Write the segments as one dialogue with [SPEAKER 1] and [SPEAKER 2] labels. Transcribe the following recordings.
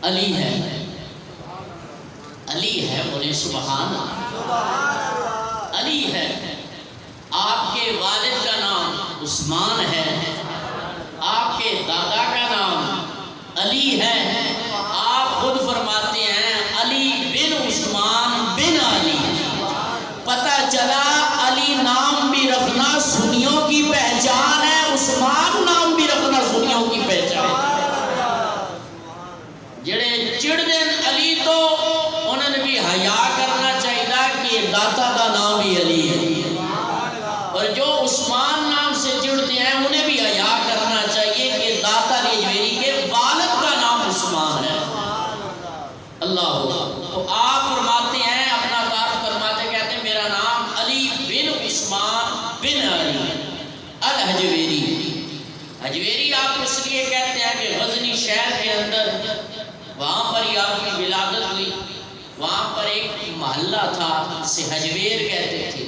[SPEAKER 1] علی ہے، علی ہے، بولے سبحان اللہ۔ علی ہے، آپ کے والد کا نام عثمان ہے، آپ کے دادا کا نام علی ہے، آپ خود فرماتے ہیں علی بن عثمان بن علی۔ پتہ چلا علی نام بھی رکھنا سنیوں کی پہچان ہے، عثمان نام بھی رکھنا سنیوں کی پہچان ہے۔ جڑے چڑ دین علی تو انہوں نے بھی حیا کرنا چاہیے کہ داتا دا نام بھی علی ہے، اور جو عثمان نام سے چڑھتے ہیں انہیں بھی حیا کرنا چاہیے کہ داتا علی اجویری کے والد کا نام عثمان ہے۔ اللہ، تو آپ فرماتے ہیں، اپنا تعارف فرماتے کہتے ہیں میرا نام علی بن عثمان بن علی الحجویری۔ حجویری آپ اس لیے کہتے ہیں کہ غزنی شہر کے اندر وہاں پر ہی آپ کی ولادت ہوئی، وہاں پر ایک محلہ تھا جسے حجویر کہتے تھے،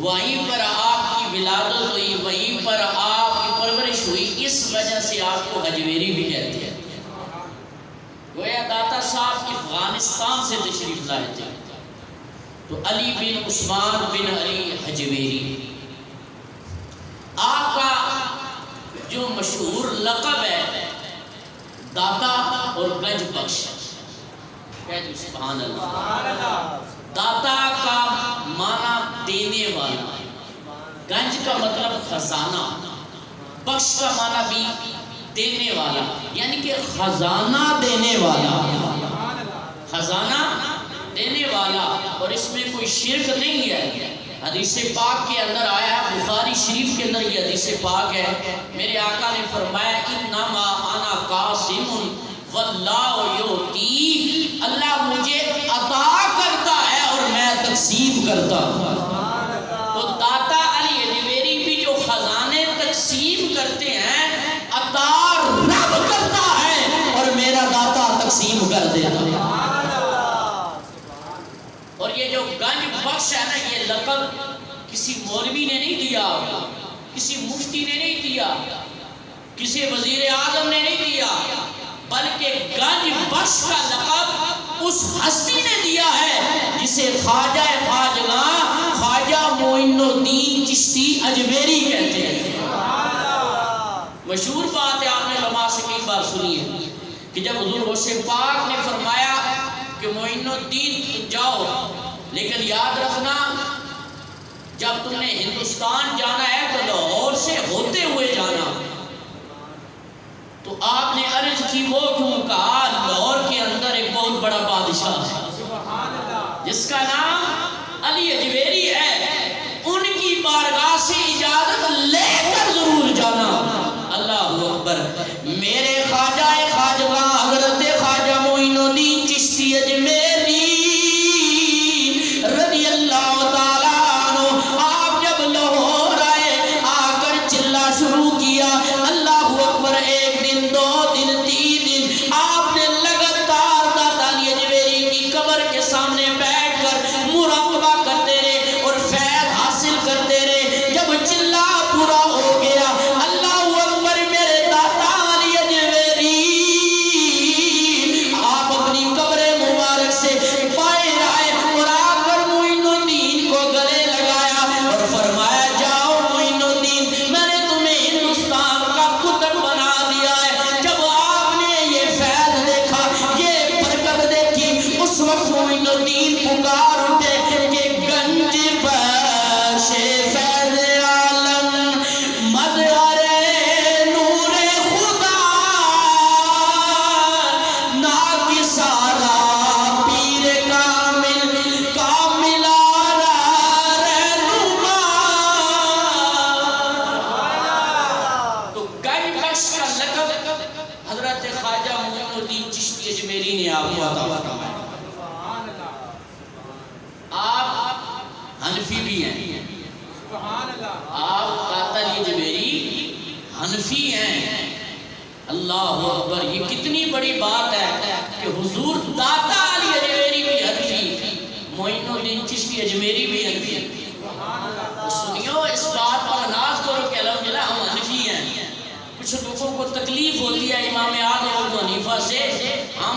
[SPEAKER 1] وہیں پر آپ کی ولادت ہوئی، وہیں پر آپ کی پرورش ہوئی، اس وجہ سے آپ کو حجویری بھی کہتے ہیں۔ گویا داتا صاحب افغانستان سے تشریف لائے تھے، تو علی بن عثمان بن علی حجویری آپ کا جو مشہور لقب ہے داتا اور گنج بخش۔ کہتے سبحان اللہ۔ داتا کا معنی دینے والا، گنج کا مطلب خزانہ، بخش کا معنی بھی دینے والا، یعنی کہ خزانہ دینے والا، خزانہ دینے والا۔ اور اس میں کوئی شرک نہیں ہے، حدیث پاک کے اندر آیا ہے، بخاری شریف کے اندر یہ حدیث پاک ہے، میرے آقا نے فرمایا انما انا قاسم واللہ یعطی، اللہ مجھے عطا کرتا ہے اور میں تقسیم کرتا ہوں۔ تو داتا علی اجویری بھی جو خزانے تقسیم کرتے ہیں، عطا رب کرتا ہے اور میرا داتا تقسیم کر دیتا ہے۔ اور یہ جو گنج بخش ہے نا، یہ لقب کسی مولوی نے نہیں دیا، کسی مفتی نے نہیں دیا، کسی وزیر اعظم نے نہیں دیا، بلکہ گنج بخش کا لقب اس ہستی نے دیا ہے جسے خواجہ خواجگاں خواجہ معین الدین چشتی اجمیری کہتے ہیں۔ مشہور بات ہے، آپ نے علماء سے کئی بار سنی ہے کہ جب حضور غوث پاک نے فرمایا کہ معین الدین جاؤ، لیکن یاد رکھنا جب تم نے ہندوستان جانا ہے تو لاہور سے ہوتے ہوئے جانا۔ تو آپ نے عرض کی وہ کیوں؟ کہا لاہور کے اندر ایک بہت بڑا بادشاہ ہے جس کا نام علی اجویری ہے، ان کی بارگاہ سے اجازت لے کر ضرور جانا۔ اللہ اکبر۔ میرے خواجہ خواجگاں حضرت خواجہ معین الدین چشتی اجمیری رضی اللہ تعالیٰ عنہ، آپ جب لاہور آئے، آ کر چلا شروع کیا اللہ اکبر، ایک دن، دو دن، تین دن، آپ نے لگاتار داتا علی اجویری کی قبر کے سامنے بیٹھ کر مراقبہ کرتے رہے اور فیض حاصل کرتے رہے۔ جب چلا پورا ہو گیا، اللہ اکبر، میرے داتا علی اجویری آپ اپنی قبر مبارک سے باہر آئے اور آ کر معین الدین کو گلے لگایا اور فرمایا جاؤ معین الدین، میں نے تمہیں ہندوستان کا قطب بنا دیا ہے۔ جب آپ نے یہ فیض دیکھا، یہ برکت دیکھی، اس وقت معین الدین پکار اٹھے کہ گنج بخش فیض عالم مظہر نور خدا ناکسارا پیر کامل کاملارا رہنما۔ تو گنج بخش کا لقب حضرت خواجہ معین الدین چشتی اجمیری نے آپ کو عطا فرمایا۔ آپ حنفی بھی ہیں، آپ داتا علی اجمیری حنفی ہیں۔ اللہ اکبر، یہ کتنی بڑی بات ہے کہ حضور داتا علی اجمیری بھی حنفی، معین الدین چشتی اجمیری بھی حنفی۔ سنیو، اس بات پر ناز کرو کہ الحمدللہ ہم حنفی ہیں۔ کچھ لوگوں کو تکلیف ہوتی ہے امام اعظم ابو حنیفہ سے، ہم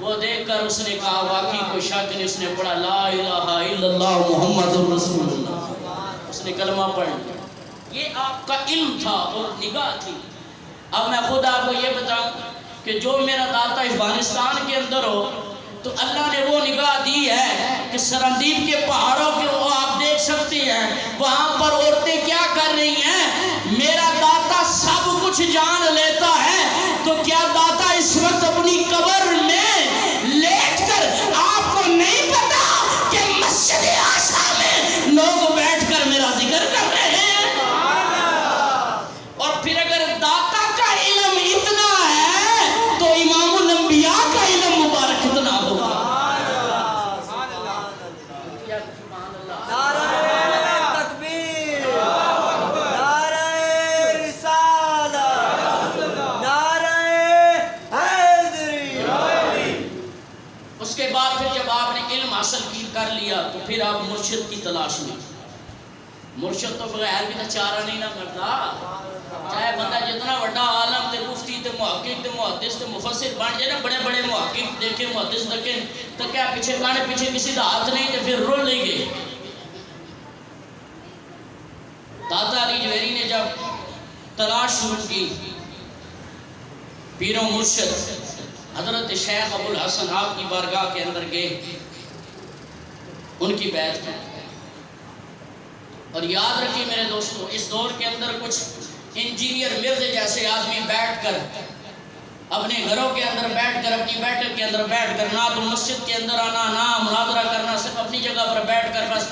[SPEAKER 1] وہ دیکھ کر اس نے کہا واقعی کوئی شک نہیں، اس نے پڑھا لا الہ الا اللہ محمد رسول اللہ، اس نے کلمہ پڑھ لیا۔ یہ آپ کا علم تھا اور نگاہ تھی۔ اب میں خود آپ کو یہ بتاؤں کہ جو میرا داتا افغانستان کے اندر ہو تو اللہ نے وہ نگاہ دی ہے کہ سرندیب کے پہاڑوں کے وہ آپ دیکھ سکتے ہیں وہاں پر عورتیں کیا کر رہی ہیں۔ میرا داتا سب کچھ جان لیتا ہے تو کیا داتا اس وقت اپنی قبر میں لیٹ کر آپ کو نہیں پتا کہ مسجد اقصی میں لوگ بیٹھ کر میرا ذکر کر رہے ہیں؟ اور پھر اگر داتا کا علم اتنا ہے تو امام الانبیاء کا علم مبارک اتنا ہوگا۔ اس کے بعد پھر جب آپ نے علم حاصل کر لیا تو پھر آپ مرشد کی تلاش میں۔ مرشد تو بغیر بھی نہ چارہ نہیں نہ کرتا، چاہے بندہ جتنا بڑا عالم تے مفتی تے محقق تے محدث تے مفسر بن جائے نا، بڑے بڑے محقق دیکھے محدث دیکھے تو کیا پیچھے کانے پیچھے کسی دا ہاتھ نہیں تے پھر رول لیں گے۔ داتا علی جویری نے جب تلاش شروع کی، پیر و مرشد حضرت شیخ ابو الحسن آپ کی بارگاہ کے اندر گئے، ان کی بیعت کی۔ اور یاد رکھیے میرے دوستو، اس دور کے اندر کچھ انجینئر مرزے جیسے آدمی بیٹھ کر اپنے گھروں کے اندر بیٹھ کر اپنی بیٹھک کے اندر بیٹھ کر نہ تو مسجد کے اندر آنا نہ مناظرہ کرنا، صرف اپنی جگہ پر بیٹھ کر بس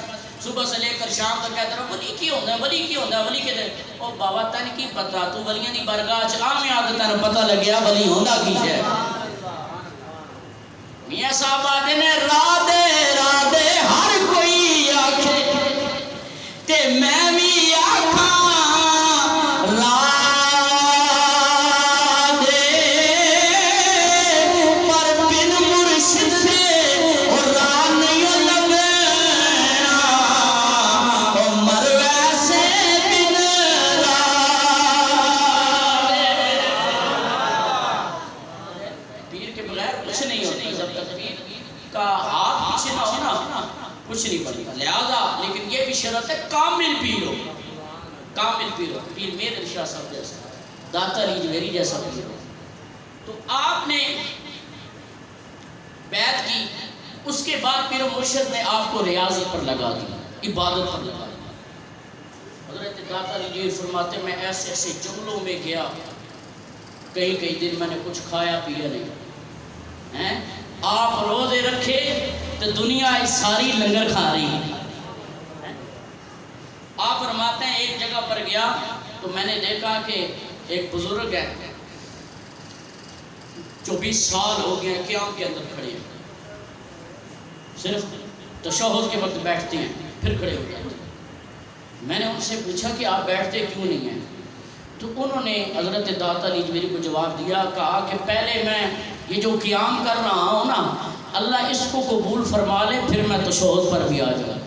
[SPEAKER 1] صبح سے لے کر شام تک کہتے رہو ولی کی ہوتا ہے ولی کی ہوتا ہے ولی کے دے او بابا تن کی پتہ تو ولیاں دی بارگاہ چ عام عادت تن پتہ لگیا ولی ہوندا کی ہے۔ میاں صاحب آدھے نے رادے ہر کوئی آکھے تے میں بھی آکھاں کچھ نہیں پڑے گا، لہذا لیکن یہ بھی شرط ہے کامل پیر ہو، کامل پیر ہو، پیر میر علی شاہ صاحب جیسا، داتا علی جویری جیسا پیر ہو۔ تو آپ نے بیعت کی، اس کے بعد پیر و مرشد نے آپ کو ریاضت پر لگا دیا، عبادت پر لگا دیا۔ حضرت داتا علی جویری فرماتے میں ایسے ایسے جنگلوں میں گیا، کئی دن میں نے کچھ کھایا پیا نہیں، آپ روزے رکھے تو دنیا ساری لنگر کھا رہی ہے۔ آپ فرماتے ہیں ایک جگہ پر گیا تو میں نے دیکھا کہ ایک بزرگ ہے جو 20 سال ہو گئے قیام کے اندر کھڑے ہیں، صرف تشہد کے وقت بیٹھتے ہیں پھر کھڑے ہو جاتے ہیں۔ میں نے ان سے پوچھا کہ آپ بیٹھتے کیوں نہیں ہیں؟ تو انہوں نے حضرت داتا علی جویری کو جواب دیا، کہا کہ پہلے میں یہ جو قیام کر رہا ہوں نا اللہ اس کو قبول فرما لے پھر میں تشہد پر بھی آ جاؤں۔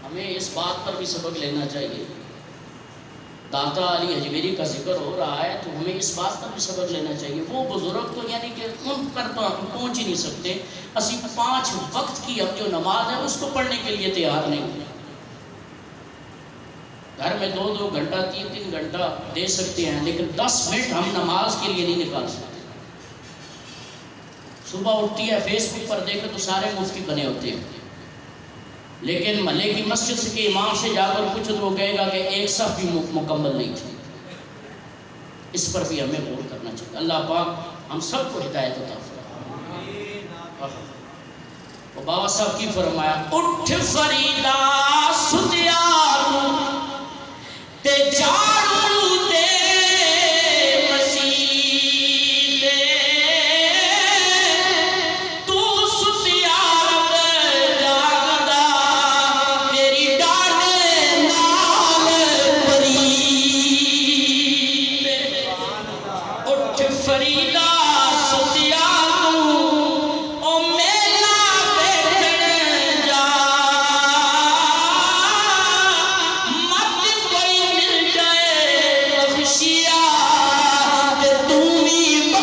[SPEAKER 1] ہمیں اس بات پر بھی سبق لینا چاہیے، داتا علی حجویری کا ذکر ہو رہا ہے تو ہمیں اس بات پر بھی سبق لینا چاہیے۔ وہ بزرگ تو یعنی کہ ان پر تو ہم پہنچ ہی نہیں سکتے، اسی 5 وقت کی اب جو نماز ہے اس کو پڑھنے کے لیے تیار نہیں، گھر میں 2 گھنٹہ 3 گھنٹہ دے سکتے ہیں لیکن 10 منٹ ہم نماز کے لیے نہیں نکال سکتے۔ صبح اٹھتی ہے فیس بک پر دیکھے تو سارے مفتی بنے ہوتے ہیں، لیکن محلے کی مسجد سے کے امام سے جا کر پوچھو تو وہ کہے گا کہ ایک صف بھی مکمل نہیں تھی۔ اس پر بھی ہمیں غور کرنا چاہیے۔ اللہ پاک ہم سب کو ہدایت عطا فرمائے۔ وہ بابا صاحب کی فرمایا اٹھ فریدا ستیا تے جاڑو دے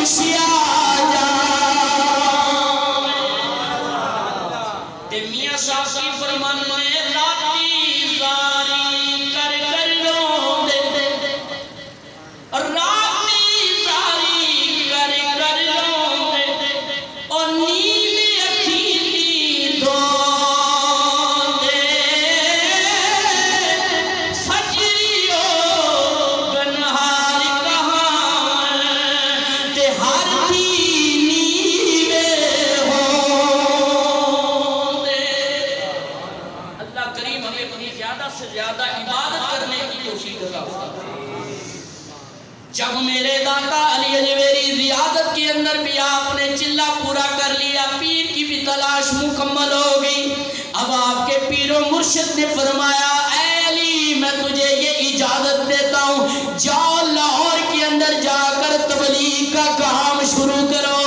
[SPEAKER 1] بخشیا جا تے میاں صاحب کی فرمان نے راتی زاری کر کر رو دے راتی زاری کر کر رو دے اور نیل اکھی دی دو دے فجریو گنہار کہاں تے ہر تھی نیوے ہوں دے اللہ کریم ہمیں اپنی زیادہ سے زیادہ عبادت کرنے کی توفیق عطا فرمائے جب میرے داتا علی اجویری زیادت کے اندر بھی آپ نے چلہ پورا کر لیا پیر کی بھی تلاش مکمل ہو گئی اب آپ کے پیر و مرشد نے فرمایا اے علی میں تجھے یہ اجازت دیتا ہوں جاؤ لاہور کے اندر جا کر تبلیغ کا کام شروع کرو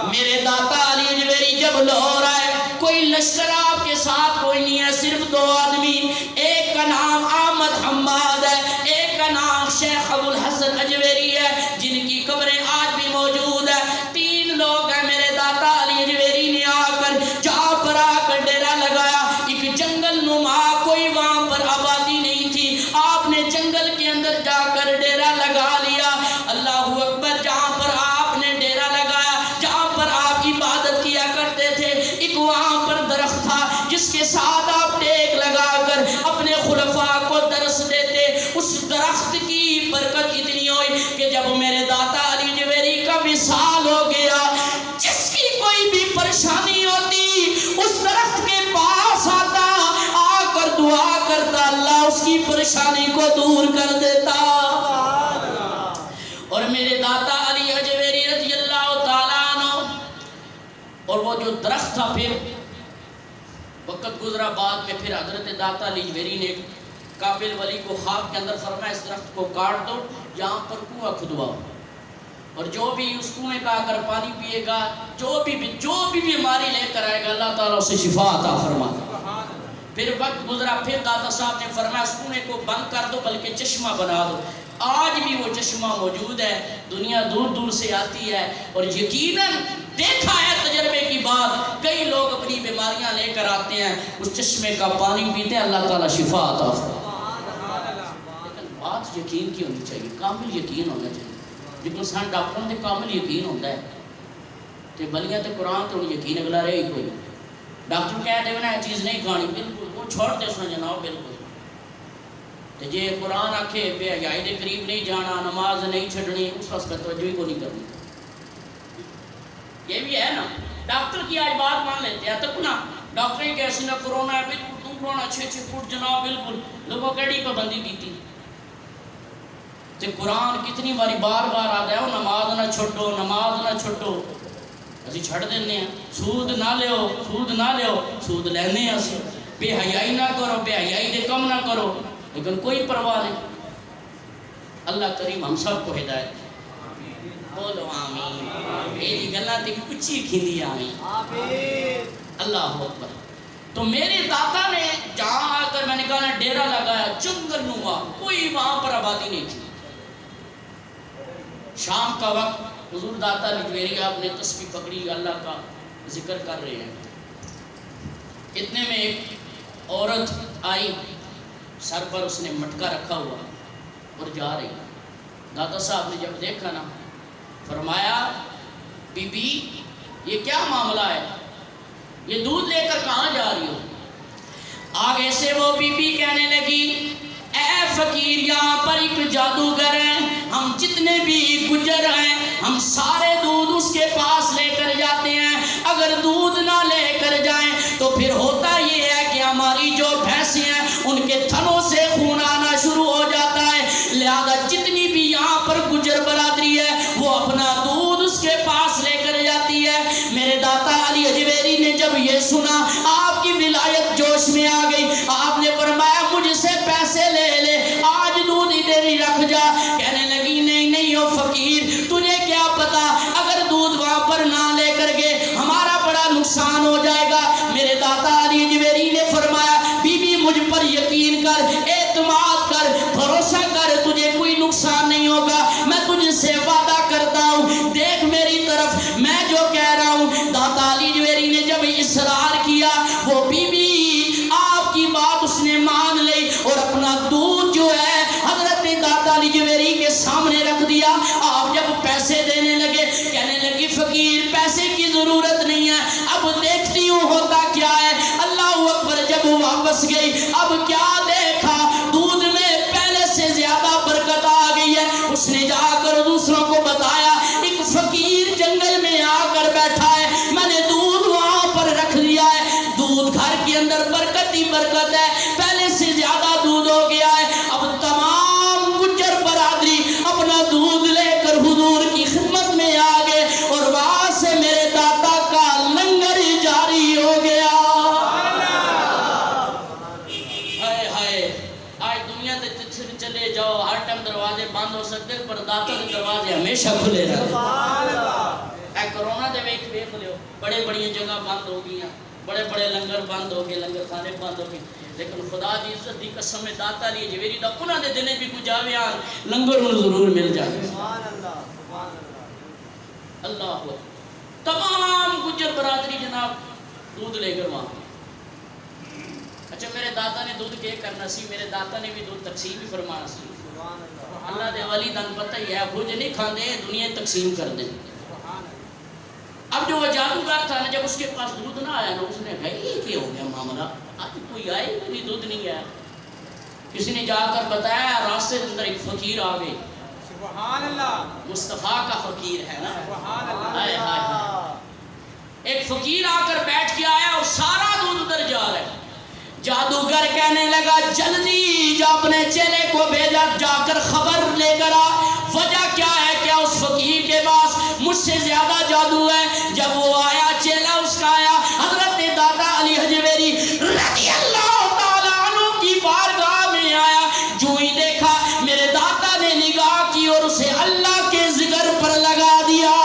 [SPEAKER 1] میرے داتا علی اجویری جب لاہور آئے کوئی لشکر آپ کے ساتھ کوئی نہیں ہے صرف دو آدمی ایک کا نام احمد حماد ہے ایک کا نام شیخ ابو الحسن اجویری ہے جن کی قبریں آج بھی موجود ہے تین لوگ ہیں میرے داتا علی اجویری نے آ کر جہاں پر آ کر ڈیرا لگایا ایک جنگل نما کوئی وہاں پر آبادی نہیں تھی آپ نے جنگل کے اندر جا کر ڈیرا لگا لیا اللہ اکبر جہاں پر آپ نے ڈیرا لگایا جہاں پر آپ عبادت کیا کرتے تھے ایک وہاں پر درخت تھا جس کے ساتھ آپ ٹیک لگا کر اپنے خلفاء کو درس دیتے اس درخت کی برکت اتنی ہوئی کہ جب میرے داتا علی اجویری کا وصال ہو گیا جس کی کوئی بھی پریشانی ہوتی اس درخت کے پاس آتا آ کر دعا کرتا اللہ اس کی پریشانی کو دور کر دیتا اور میرے داتا علی اجویری رضی اللہ تعالیٰ عنہ اور وہ جو درخت تھا پھر وقت گزرا بعد میں پھر حضرت داتا علی اجویری نے قابل ولی کو خواب کے اندر فرمایا اس درخت کو کاٹ دو یہاں پر کنواں کھدواؤ اور جو بھی اس کنویں کا اگر پانی پیے گا جو بھی بیماری لے کر آئے گا اللہ تعالیٰ اسے شفا عطا فرماتا پھر وقت گزرا پھر داتا صاحب نے فرمایا اس کنویں کو بند کر دو بلکہ چشمہ بنا دو آج بھی وہ چشمہ موجود ہے دنیا دور دور سے آتی ہے اور یقیناً دیکھا ہے تجربے کی بات کئی لوگ اپنی بیماریاں لے کر آتے ہیں اس چشمے کا پانی پیتے ہیں اللہ تعالیٰ شفا عطا فرماتا لیکن بات یقین کی ہونی چاہیے کامل یقین ہونا چاہیے لیکن سان ڈاکٹروں نے کامل یقین ہوتا ہے تے بلیاں تے قرآن تو یقین اگلا رہے ہی کوئی ڈاکٹر کہہ دے نا یہ چیز نہیں کھانی بالکل وہ چھوڑ دے سن جناب بالکل تے جے قرآن آکھے بے حیائی دے قریب نہیں جانا نماز نہیں چھڑنی اس وقت توجہ ہی کو نہیں کرنی یہ بھی ہے نا ڈاکٹر کی آج بات مان لیتے ہیں تک نا ڈاکٹر ہی کیسی نہ کرونا ہے بالکل تم کرونا 6 فٹ جناب بالکل لوگوں کیڑی پابندی کی تھی تے قرآن کتنی باری بار بار آتا ہے وہ نماز نہ چھوٹو نماز نہ چھوٹو اسی چھڑ دینے ہیں سود نہ لیو سود لینے ہیں اسی بے حیائی نہ کرو بے حیائی دے کم نہ کرو لیکن کوئی پرواہ نہیں اللہ کریم ہم سب کو ہدایت بولو آمین میری گلہ تے کچھی کھیلی آمین اللہ اکبر تو میرے داتا نے جہاں آ کر میں نے کہا ڈیرا لگایا جنگل نما کوئی وہاں پر آبادی نہیں تھی شام کا وقت حضور داتا علی اجویری آپ نے تسبیح پکڑی اللہ کا ذکر کر رہے ہیں اتنے میں ایک عورت آئی سر پر اس نے مٹکا رکھا ہوا اور جا رہی داتا صاحب نے جب دیکھا نا فرمایا بی بی یہ کیا معاملہ ہے یہ دودھ لے کر کہاں جا رہی ہو آگے سے وہ بی بی کہنے لگی اے فقیر یہاں پر ایک جادوگر ہے ہم جتنے بھی گجر ہیں ہم سارے دودھ اس کے پاس لے کر جاتے ہیں اگر دودھ نہ لے کر جائیں تو پھر ہوتا یہ ہے کہ ہماری جو بھینسیں ہیں ان کے تھنوں سے خون آنا شروع ہو جاتا ہے لہذا جتنی بھی یہاں پر گجر برادری ہے وہ اپنا دودھ اس کے پاس لے کر جاتی ہے میرے داتا علی اجویری نے جب یہ سنا آپ کی ولایت جوش میں آ گئی آپ نے فرمایا مجھ سے پیسے لے لے آج دودھ ادھر ہی رکھ جا کہنے لگی نہیں او فقیر تجھے کیا پتا اگر دودھ وہاں پر نہ لے کر گئے ہمارا بڑا نقصان ہو جائے گا میرے داتا علی اجویری نے فرمایا بی بی مجھ پر یقین کر اعتماد کر بھروسہ کر تجھے کوئی نقصان نہیں ہوگا میں تجھ سے وعدہ کرتا ہوں آپ جب پیسے دینے لگے کہنے لگی فقیر پیسے کی ضرورت نہیں ہے، اب دیکھتی ہوں ہوتا کیا ہے۔ اللہ اکبر، جب واپس گئی اب کیا دیکھا، دودھ میں پہلے سے زیادہ برکت آ گئی ہے۔ اس نے جا کر دوسروں کو بتایا ایک فقیر جنگل میں آ کر بیٹھا ہے، میں نے دودھ وہاں پر رکھ دیا ہے، دودھ گھر کے اندر برکت ہی برکت ہے، پہلے سے زیادہ دودھ ہو گیا ہے۔ اب تمام گجر برادری اپنا دودھ لے کر حضور کی خدمت میں آ گئے اور وہاں سے میرے داتا کا لنگر جاری ہو گیا۔ ہائے ہائے، آج دنیا دے چلے جاؤ ہر ٹائم دروازے بند ہو سکتے پر داتا کے دروازے ہمیشہ کھلے رہتے۔ اے کرونا دے ویکھ لیو، بڑے بڑی جگہ بند ہو گئی ہیں، بڑے بڑے لنگر بند ہو گئے، لنگر خانے بند ہو گئے، لیکن خدا دی عزت دی قسم میں داتا لیے جویری دا انہاں دے دنے بھی کوئی جاوے آن لنگر انہوں ضرور مل جائے۔ اللہ تمام گجر برادری جناب دودھ لے کر وہاں۔ اچھا میرے داتا نے دودھ کے کرنا سی، میرے داتا نے بھی دودھ تقسیم بھی فرمانا سی۔ اللہ دے ولی دن پتہ ہی ہے بھوج نہیں کھاندے دنیا تقسیم کر دیں۔ اب جو وہ جادوگر تھا نا، جب اس کے پاس دودھ نہ آیا نا، اس نے کہا یہ کیا ہو گیا معاملہ، آج کوئی آئے کوئی دودھ نہیں آیا۔ کسی نے جا کر بتایا راستے کے اندر ایک فقیر آ گئے، سبحان اللہ، مصطفیٰ کا فقیر ہے نا، سبحان اللہ، ایک فقیر آ کر بیٹھ کے آیا اور سارا دودھ ادھر جا رہا ہے۔ جادوگر کہنے لگا جلدی جا اپنے چیلے کو بھیجا، جا کر خبر لے کر آ، وجہ کیا ہے، کیا اس فقیر کے پاس مجھ سے زیادہ جادو ہے۔ جب وہ آیا چیلا اس کا آیا، حضرت داتا علی حجویری رضی اللہ تعالیٰ عنہ کی بارگاہ میں آیا، جو ہی دیکھا میرے داتا نے نگاہ کی اور اسے اللہ کے ذکر پر لگا دیا۔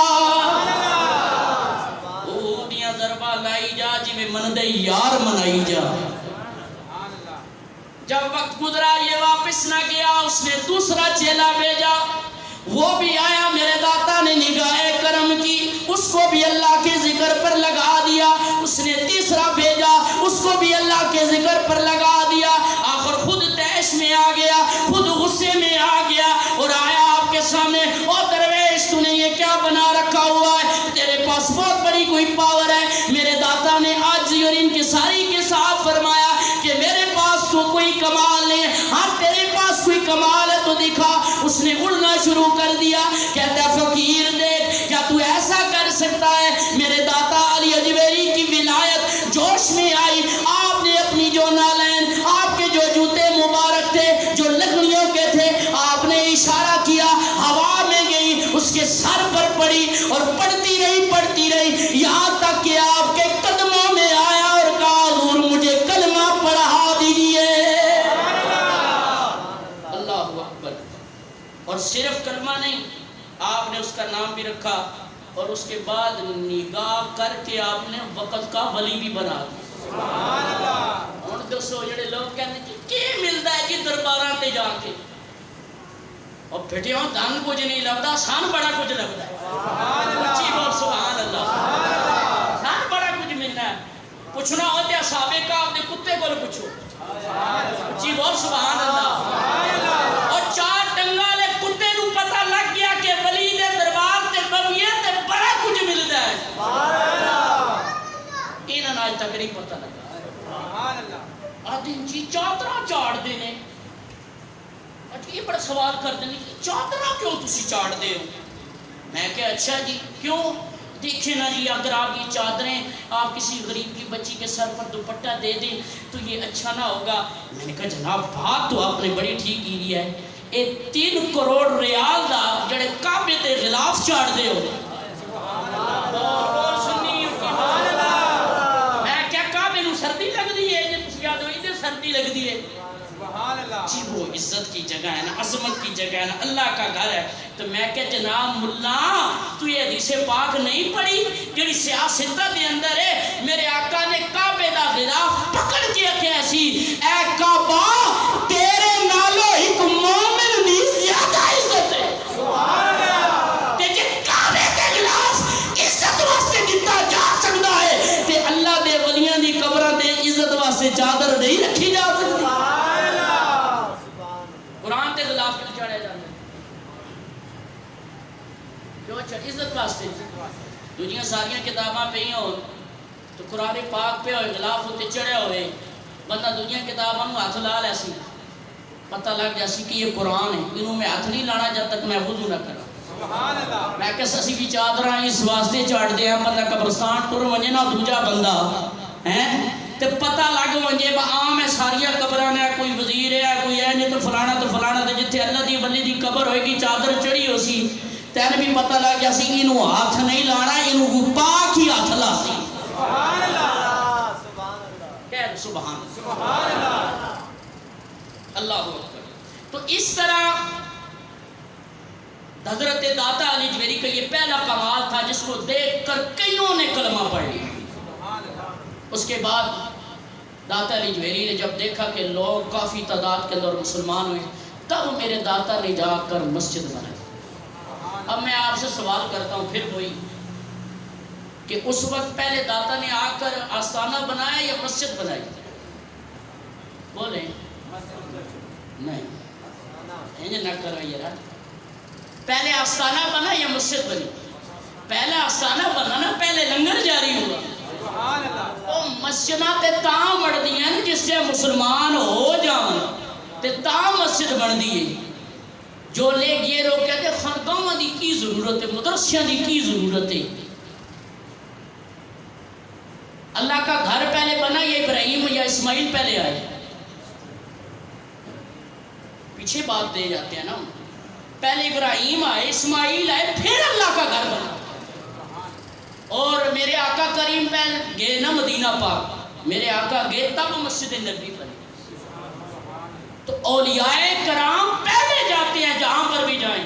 [SPEAKER 1] اوڑیاں ضربہ لائی جا جی میں من دے یار منائی جا۔ جب وقت گزرا یہ واپس نہ گیا، اس نے دوسرا چیلا بھیجا، وہ بھی آیا، میرے داتا نے نگاہ کرم کی، اس کو بھی اللہ کے ذکر پر لگا دیا۔ اس نے تیسرا بھیجا، اس کو بھی اللہ کے ذکر پر لگا دیا۔ آخر خود تیش میں آ گیا، خود غصے میں آ گیا اور آیا آپ کے سامنے، او درویش تو نے یہ کیا بنا رکھا ہوا ہے، تیرے پاس بہت بڑی کوئی پاور ہے۔ میرے داتا نے آج اور ان کے ساری کے ساتھ فرمایا کہ میرے پاس تو کوئی کمال نہیں ہے، ہاں تیرے پاس کوئی کمال ہے تو دکھا۔ اس نے اڑنا شروع کر دیا، کہتا ہے فقیر دیکھ کیا تو ایسا کر سکتا ہے۔ میرے داتا علی حجویری کی ولایت جوش میں آئی، آپ نے اپنی جو نالین، آپ کے جو جوتے مبارک تھے جو لکڑیوں کے تھے، آپ نے اشارہ کیا، ہوا میں گئی، اس کے سر پر پڑی اور پڑتی رہی یہاں تک کہ آپ کے قدموں میں آیا اور کہا حضور مجھے کلمہ پڑھا دیجئے۔ اللہ اکبر، اور صرف کلمہ نہیں، آپ نے اس کا نام بھی رکھا اور اس کے بعد نگاہ کر کے آپ نے وقت کا ولی بھی بنا دیا۔ اور دوستو جڑے لوگ کہتے ہیں کہ ملتا ہے جی درباراں تے جا کے، اور پھٹیوں دن کچھ نہیں لگتا، سان بڑا کچھ لگتا ہے۔ اچھی بول سبحان اللہ، سان بڑا کچھ ملنا ہے۔ پوچھنا ہو تے اصحاب کہف دے کتے کول پوچھو، اچھی بول سبحان اللہ۔ اور چار ٹنگا لے کتے نو پتہ لگ گیا کہ ولی دے دربار تے بویے تے بڑا کچھ ملتا ہے۔ انہاں آج تک نہیں پتہ لگا۔ آدھیں جی چادراں چاڑ دینے، یہ بڑا سوال کر دیں کہ چادرہ کیوں تسی چاڑ دے ہو؟ میں کہا اچھا جی کیوں؟ دیکھیں نا جی اگر آپ یہ چادریں آپ کسی غریب کی بچی کے سر پر دوپٹہ دے دیں تو یہ اچھا نہ ہوگا۔ میں نے کہا جناب بات تو آپ نے بڑی ٹھیک کی ہے، 3 کروڑ ریال دا جڑے کعبے تے غلاف چاڑ دے ہو۔ اور سنی میں کیا کعبے نو سردی لگ دی ہے جب تسی یاد ہوئی تے سردی لگ دی ہے۔ جی وہ عزت کی جگہ ہے نا، عظمت کی جگہ ہے نا، اللہ کا گھر ہے۔ تو میں کہ جناب ملا تو یہ حدیث پاک نہیں پڑھی جڑی سیاست دے اندر ہے، میرے آقا نے کعبے دا غلاف پکڑ کے کیسی اے کعبہ تیرے نالو ایک مومن دی زیادہ عزت ہے۔ سبحان اللہ۔ تے جے کعبے دے غلاف عزت واسطے دتا جا سکتا ہے تے اللہ دے ولیاں دی قبراں تے عزت واسطے چادر نہیں رکھی جا سکتی۔ قرآن تے غلاف کیوں چاڑے جاندے؟ کیوں عزت واسطے دنیا ساری کتاباں پہ ہو تو قرآن پاک پہ ہوئے غلاف ہوتے چڑھے ہوئے بندہ دنیا کتاباں ہاتھ لا لے سی پتہ لگ جاسی کہ یہ قرآن ہے انہوں میں ہاتھ نہیں لانا جب تک میں وضو نہ کرا میں کہ سسی بھی چادرہ اس واسطے چاڑ دیا بندہ قبرستان ٹر ونجے نہ دوجا بندہ ہیں تے پتہ لگ ونجے با عام ہے ساریا قبران ہے کوئی وزیر ہے کوئی ہے نہیں تو فلانا تے جتھے اللہ دی ولی دی قبر ہوئے گی چادر چڑھی ہو سی تین بھی پتہ لگ جا سی انہوں ہاتھ نہیں لانا انہوں پاک ہی ہاتھ لا سی سبحان اللہ کہہ سبحان اللہ اللہ اکبر. تو اس طرح حضرت داتا علی جویری کا یہ پہلا کمال تھا جس کو دیکھ کر کئیوں نے کلمہ پڑھ لیا. اس کے بعد داتا علی جویری نے جب دیکھا کہ لوگ کافی تعداد کے اندر مسلمان ہوئے تب میرے داتا نے جا کر مسجد بنائی. اب میں آپ سے سوال کرتا ہوں پھر وہی کہ اس وقت پہلے داتا نے آ کر آستانہ بنایا یا مسجد بنائی؟ بولیں نہیں نہ کرو یار. پہلے آستانہ بنا یا مسجد بنی؟ پہلے آستانہ بنا نا پہلے لنگر جاری ہوا. او مسجداں تے تاں بڑھدیاں نے جس سے مسلمان ہو جان تے تاں مسجد بڑھدی ہے. جو لے یہ لوگ کہتے ہیں خانقاہاں دی کی ضرورت ہے مدرسیاں دی کی ضرورت ہے. اللہ کا گھر پہلے بنا یا ابراہیم یا اسماعیل پہلے آئے؟ پیچھے بات دے جاتے ہیں نا. پہلے ابراہیم آئے اسماعیل آئے پھر اللہ کا گھر بنا. اور میرے آقا کریم پہلے گئے نا مدینہ پاک میرے آقا گئے تب مسجد نبی بنی. تو اولیاء کرام پہلے جاتے ہیں جہاں پر بھی جائیں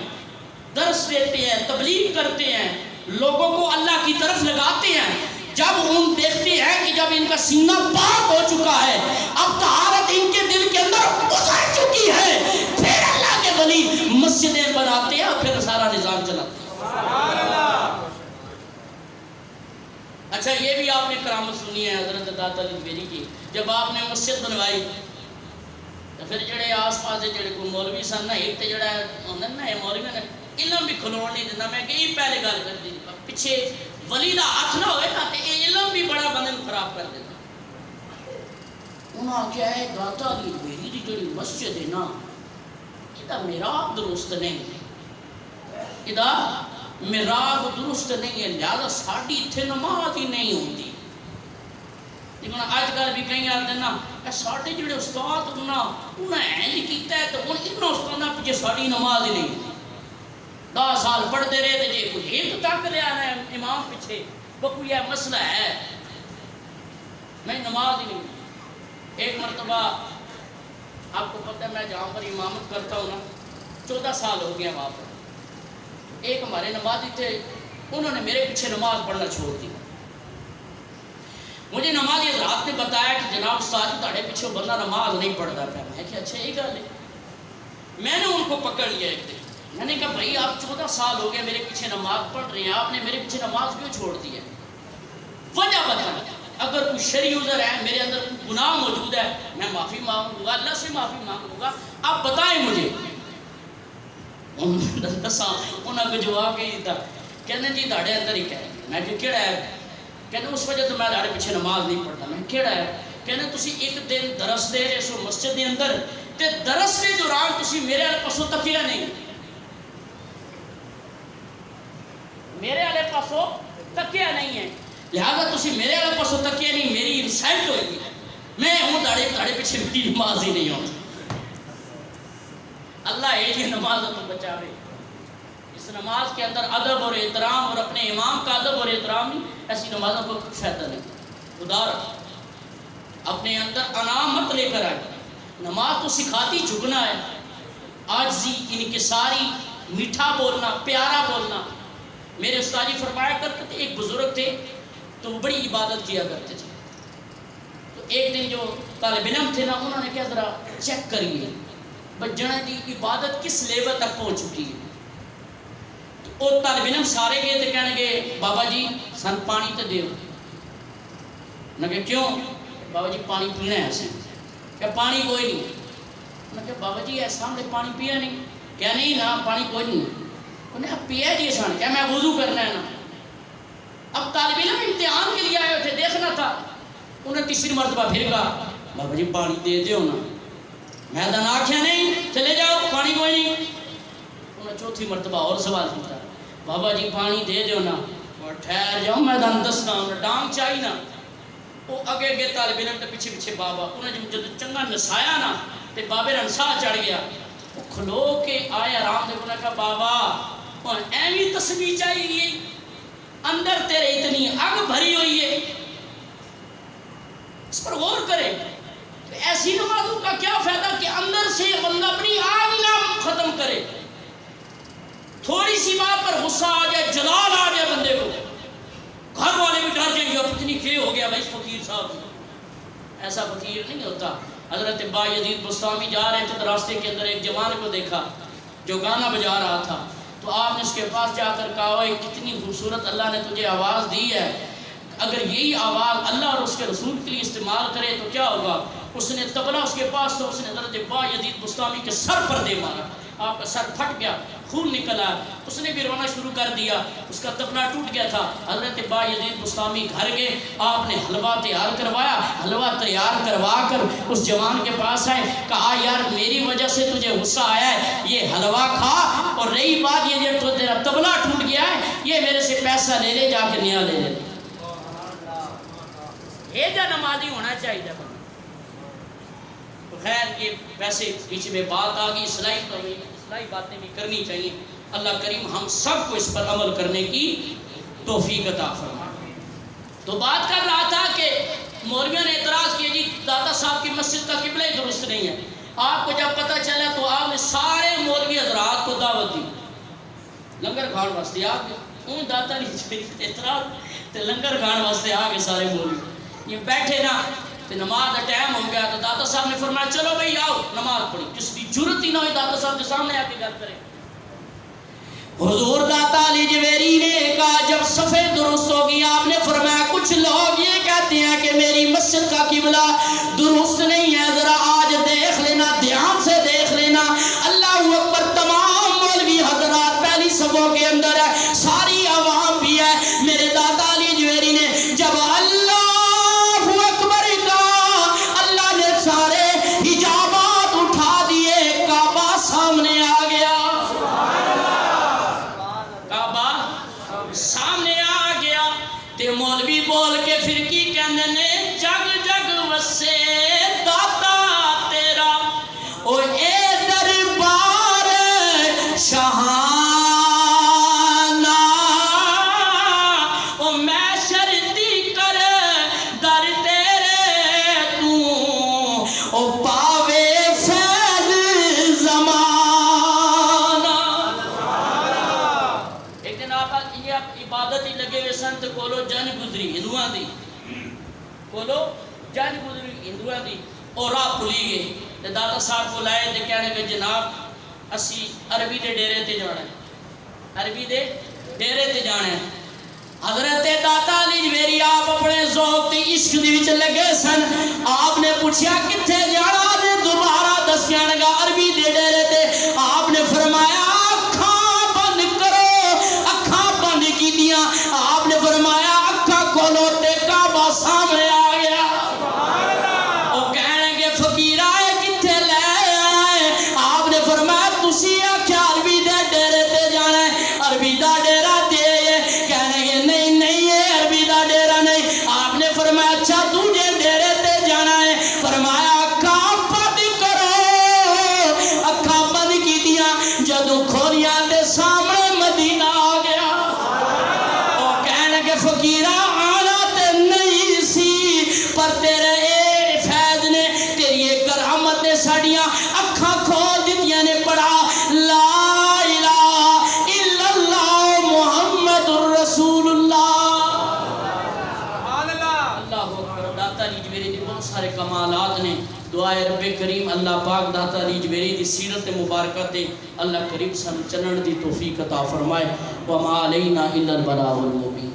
[SPEAKER 1] درس دیتے ہیں تبلیغ کرتے ہیں لوگوں کو اللہ کی طرف لگاتے ہیں. جب ان دیکھتے ہیں کہ جب ان کا سینہ پاک ہو چکا ہے اب طہارت ان کے دل کے اندر اتر چکی ہے پھر اللہ کے ولی مسجدیں بناتے ہیں اور پھر سارا نظام چلاتے ہیں. اچھا یہ بھی آپ نے کرامت سنی ہے حضرت داتا علی جویری کی. جب آپ نے مسجد بنوائی تو پھر جڑے آس پاس دے جڑے کوئی مولوی سن نا ایک تے جڑا ہوندا نا مولوی نے علم بھی کھلوڑ نہیں دینا. میں کہ یہ پہلے گل کر دی پیچھے ولی دا ہاتھ نہ ہوئے نا تے علم بھی بڑا بندے نوں خراب کر دیتا. انہاں کیا ہے داتا علی جویری دی جڑی مسجد ہے نا ادا محراب درست نہیں ادا محراب درست نہیں ہے لہذا ساڈی ایتھے نماز ہی نہیں ہوندی. لیکن اج کل بھی کہیں آتے نا ساڈے جڑے استاد انہاں اینج کیتا ہے تو ہن انہاں استاداں پیچھے ساڈی نماز ہی نہیں. 10 سال پڑھتے رہے تے جی کوئی ایک تک لیا ہے امام پیچھے وہ کوئی ہے مسئلہ ہے میں نماز ہی نہیں. ایک مرتبہ آپ کو پتہ ہے میں جہاں پر امامت کرتا ہوں نا 14 سال ہو گیا وہاں پر. ایک ہمارے نمازی تھے انہوں نے میرے پیچھے نماز پڑھنا چھوڑ دی. مجھے نمازی حضرات نے بتایا کہ جناب استاد تہاڈے پیچھے بندہ نماز نہیں پڑھتا پیا. میں کہ اچھا یہ گل ہے. میں نے ان کو پکڑ لیا ایک دن. میں نے کہا بھائی آپ 14 سال ہو گئے میرے پیچھے نماز پڑھ رہے ہیں آپ نے میرے پیچھے نماز کیوں چھوڑ دی ہے؟ وجہ بتائیں. اگر کوئی شرعی عذر ہے میرے اندر گناہ موجود ہے میں معافی مانگوں گا اللہ سے معافی مانگوں گا آپ بتائیں مجھے. انہوں نے جواب کے دیتا کہنے جی تہاڈے اندر ہی کہہ. میں کہ کیڑا ہے؟ کہنے اس وجہ تو میں تہاڈے پیچھے نماز نہیں پڑھتا. میں کیڑا ہے؟ کہنے تسی ایک دن درس دے رہے سو مسجد کے اندر تے درس کے دوران تسی میرے والے پاسوں تکیا نہیں میرے والے پاسوں تکیا نہیں ہے لہذا تسی میرے والے پاسوں تکیا نہیں میری انسلٹ ہوئے گی. میں ہوں تہاڈے پیچھے میری نماز ہی نہیں ہوتی. اللہ یہ نماز تو بچاوے. اس نماز کے اندر ادب اور احترام اور اپنے امام کا ادب اور احترام نہیں ایسی نمازوں کو کچھ فائدہ نہیں. خدا اپنے اندر انعام مت لے کر آئے. نماز تو سکھاتی جھکنا ہے عاجزی انکساری میٹھا بولنا پیارا بولنا. میرے استاد جی فرمایا کرتے تھے ایک بزرگ تھے تو وہ بڑی عبادت کیا کرتے تھے. تو ایک دن جو طالب علم تھے نا انہوں نے کیا ذرا چیک کریے بجنا دی عبادت کس لیول تک پہنچ چکی ہے. تو وہ طالب علم سارے گئے تو کہنے گے بابا جی سن پانی تو دیو. میں کہ کیوں؟ بابا جی پانی پینا ہے اسے. کہ پانی کوئی نہیں. میں کہ بابا جی ایسا ہم نے پانی پیا نہیں. کیا نہیں نا پانی کوئی نہیں. انہیں اب پیا جی سن کیا میں وضو کرنا ہے نا. اب طالب علم امتحان کے لیے آئے تھے, دیکھنا تھا. انہیں تیسری مرتبہ پھر کہا بابا جی پانی دے دیو نا. میں دن آکھیا نہیں, چلے جاؤ پانی کوئی نہیں. انہیں چوتھی مرتبہ اور سوال کیا, بابا جی پانی دے دیو نا. اور ٹھہر جاؤ میں دن دستا ہوں, ڈانگ چاہی نا. وہ اگے اگے طالب علم تے پیچھے پیچھے بابا. انہیں جب چنگا نسایا نا تے بابے رنسا چڑھ گیا. وہ کھلو کے آئے آرام دے. انہیں کہا بابا ایویں تسبیح چاہیے, اندر تیرے اتنی اگ بھری ہوئی ہے, اس پر غور کرے. ایسی نمازوں کا کیا فائدہ کہ اندر سے بندہ اپنی آگ نہ ختم کرے. تھوڑی سی بات پر غصہ آ جائے, جلال آ جائے بندے کو, گھر والے بھی ڈر جائیں گے پتنی کھے ہو گیا بھائی فقیر صاحب. ایسا فقیر نہیں ہوتا. حضرت با یزید بستامی جا رہے تھے تو راستے کے اندر ایک جوان کو دیکھا جو گانا بجا رہا تھا. تو آپ نے اس کے پاس جا کر کہا اوے کتنی خوبصورت اللہ نے تجھے آواز دی ہے, اگر یہی آواز اللہ اور اس کے رسول کے لیے استعمال کرے تو کیا ہوگا. اس نے تبلا اس کے پاس تو اس نے حضرت با یزید بستامی کے سر پر دے مارا. آپ کا سر پھٹ گیا, خون نکلا. اس نے بھی رونا شروع کر دیا, اس کا تبلا ٹوٹ گیا تھا. حضرت با یزید بستامی گھر گئے, آپ نے حلوہ تیار کروایا. حلوہ تیار کروا کر اس جوان کے پاس آئے, کہا یار میری وجہ سے تجھے غصہ آیا ہے, یہ حلوہ کھا, اور رہی بات یہ جو تیرا تبلا ٹوٹ گیا ہے یہ میرے سے پیسہ لے لے, جا کے نیا لے لے. یہ جا نمازی ہونا چاہیے. خیر یہ ویسے بیچ میں بات آ گئی, اصلاحی باتیں بھی کرنی چاہیے. اللہ کریم ہم سب کو اس پر عمل کرنے کی توفیق عطا فرمائے. تو بات کر رہا تھا کہ مولویوں نے اعتراض کیا جی داتا صاحب کی مسجد کا قبلہ ہی درست نہیں ہے. آپ کو جب پتہ چلا تو آپ نے سارے مولوی حضرات کو دعوت دی لنگر کھان واسطے. آپ اون داتا نہیں اعتراض تے لنگر کھان واسطے آ گئے سارے مولوی. یہ بیٹھے نا تو نماز کا ٹائم ہو گیا تو داتا صاحب نے فرمایا چلو بھئی آؤ نماز پڑھی. کس کی جرت ہی نہ ہوئی داتا صاحب کے سامنے آ کے گل کرے. حضور داتا علی جویری نے کہا جب صفے درست ہوگی آپ نے فرمایا کچھ لوگ یہ کہتے ہیں کہ میری مسجد کا قبلہ درست نہیں ہے, ذرا آج دیکھ لینا, دھیان سے دیکھ لینا. اللہ اکبر. تمام مولوی حضرات پہلی صفوں کے اندر ہے, ساری عوام بھی ہے. میرے داتا علی جویری نے جب اللہ اکبر کہا, اللہ نے سارے حجابات اٹھا دیے, کعبہ سامنے آ گیا. سامنے آ گیا تے مولوی بول کے پھر کی کہندے نے جگ جگ وسے داتا تیرا, او اے دربار شاہانہ, او میں شرطی کر در تیرے تو, او پاوے فیض زمانہ. ایک دن آپ عبادت ہی لگے ہوئے سنت کولو جنگ گزری ہندوان دی, کولو جنگ گزری ہندوان دی, اور آپ بھولی گئے. داتا صاحب کو لائے تے کہنے کہ جناب اسی عربی دے ڈیرے تے جانا ہے, عربی دے ڈیرے تے جانا ہے. حضرت داتا علی جویری آپ اپنے ذوق تے عشق دی وچ لگے سن. آپ نے پوچھا کتھے جانا, تے دوبارہ دسیا لگا عربی دے ڈیرے تے. آپ نے فرمایا آپ نے فرمایا اکھا کھولو تے کعبہ سامنے آ گیا. وہ کہنے کے فقیرہ کتھے لے آئے. آپ نے فرمایا تسی آکھیا عربی دے ڈیرے تے جانا ہے, عربی دا ڈیرا تے کہنے کے نہیں نہیں یہ عربی دا ڈیرا نہیں. آپ نے فرمایا اچھا تجھے ڈیرے تے جانا ہے. فرمایا اکھا بند کرو, اکھا بند کی دیا. جدوں کھولیاں تے سامنے مدینہ آ گیا. فقیرہ آنا تے نہیں سی, پر تیرے اے فیض نے, تیری ایک کرامت نے ساڑیاں اکھاں کھول دیتیاں نے. پڑھا لا الہ الا اللہ محمد الرسول اللہ. اللہ اکبر. داتا علی جویری دی بہت سارے کمالات نے. دعائے رب کریم اللہ پاک داتا علی جویری دی سیرت مبارکہ تے اللہ کریم سن چلن دی توفیق عطا فرمائے. وما علینا الا البلاغ المبین.